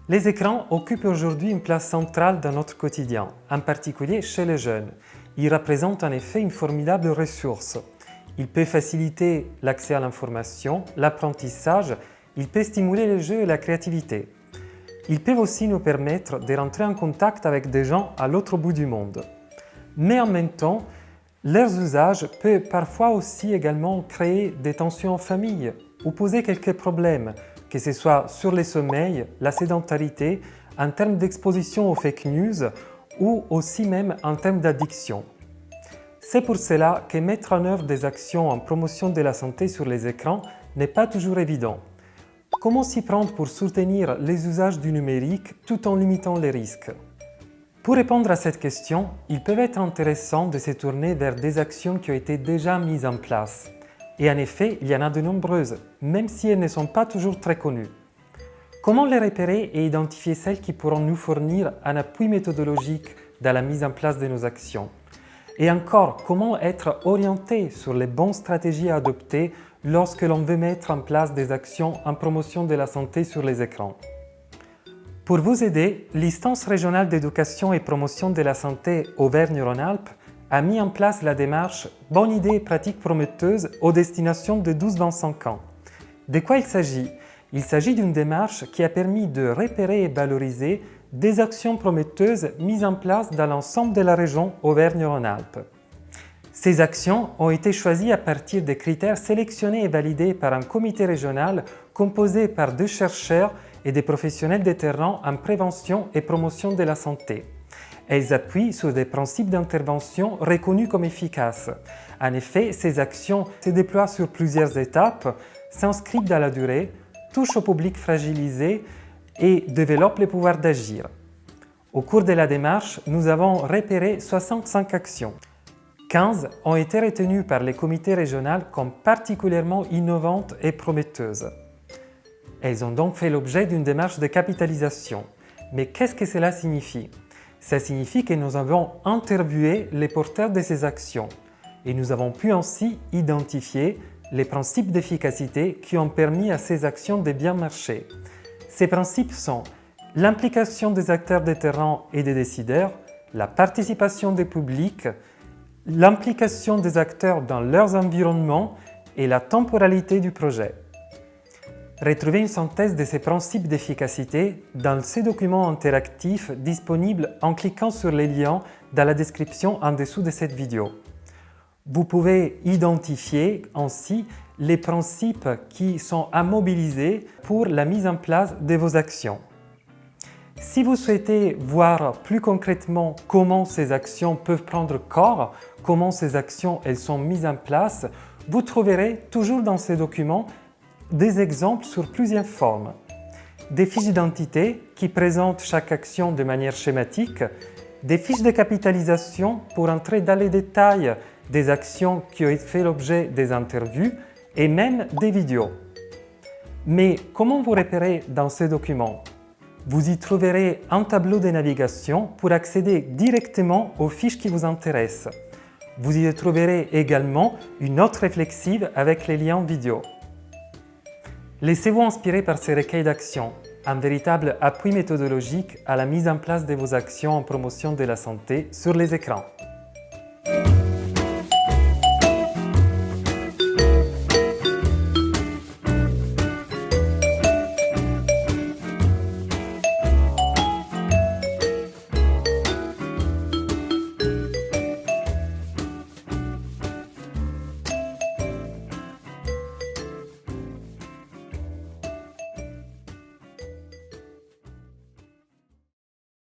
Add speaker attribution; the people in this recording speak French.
Speaker 1: Les écrans occupent aujourd'hui une place centrale dans notre quotidien, en particulier chez les jeunes. Ils représentent en effet une formidable ressource. Il peut faciliter l'accès à l'information, l'apprentissage, il peut stimuler les jeux et la créativité. Ils peuvent aussi nous permettre de rentrer en contact avec des gens à l'autre bout du monde. Mais en même temps, leurs usages peuvent parfois aussi également créer des tensions en famille ou poser quelques problèmes, que ce soit sur le sommeil, la sédentarité, en termes d'exposition aux fake news ou aussi même en termes d'addiction. C'est pour cela que mettre en œuvre des actions en promotion de la santé sur les écrans n'est pas toujours évident. Comment s'y prendre pour soutenir les usages du numérique tout en limitant les risques? Pour répondre à cette question, il peut être intéressant de se tourner vers des actions qui ont été déjà mises en place. Et en effet, il y en a de nombreuses, même si elles ne sont pas toujours très connues. Comment les repérer et identifier celles qui pourront nous fournir un appui méthodologique dans la mise en place de nos actions? Et encore, comment être orienté sur les bonnes stratégies à adopter lorsque l'on veut mettre en place des actions en promotion de la santé sur les écrans? Pour vous aider, l'Instance régionale d'éducation et promotion de la santé Auvergne-Rhône-Alpes a mis en place la démarche Bonne idée et pratique prometteuse aux destinations de 12-25 ans. De quoi il s'agit? Il s'agit d'une démarche qui a permis de repérer et valoriser des actions prometteuses mises en place dans l'ensemble de la région Auvergne-Rhône-Alpes. Ces actions ont été choisies à partir des critères sélectionnés et validés par un comité régional composé par 2 chercheurs et des professionnels de terrain en prévention et promotion de la santé. Elles appuient sur des principes d'intervention reconnus comme efficaces. En effet, ces actions se déploient sur plusieurs étapes, s'inscrivent dans la durée, touchent au public fragilisé et développent le pouvoir d'agir. Au cours de la démarche, nous avons repéré 65 actions. 15 ont été retenues par les comités régionaux comme particulièrement innovantes et prometteuses. Elles ont donc fait l'objet d'une démarche de capitalisation. Mais qu'est-ce que cela signifie? Ça signifie que nous avons interviewé les porteurs de ces actions et nous avons pu ainsi identifier les principes d'efficacité qui ont permis à ces actions de bien marcher. Ces principes sont l'implication des acteurs de terrain et des décideurs, la participation des publics, l'implication des acteurs dans leurs environnements et la temporalité du projet. Retrouvez une synthèse de ces principes d'efficacité dans ces documents interactifs disponibles en cliquant sur les liens dans la description en dessous de cette vidéo. Vous pouvez identifier ainsi les principes qui sont à mobiliser pour la mise en place de vos actions. Si vous souhaitez voir plus concrètement comment ces actions peuvent prendre corps, comment ces actions elles sont mises en place, vous trouverez toujours dans ces documents des exemples sur plusieurs formes. Des fiches d'identité qui présentent chaque action de manière schématique, des fiches de capitalisation pour entrer dans les détails des actions qui ont fait l'objet des interviews et même des vidéos. Mais comment vous repérer dans ces documents? Vous y trouverez un tableau de navigation pour accéder directement aux fiches qui vous intéressent. Vous y trouverez également une note réflexive avec les liens vidéo. Laissez-vous inspirer par ces recueils d'actions, un véritable appui méthodologique à la mise en place de vos actions en promotion de la santé sur les écrans.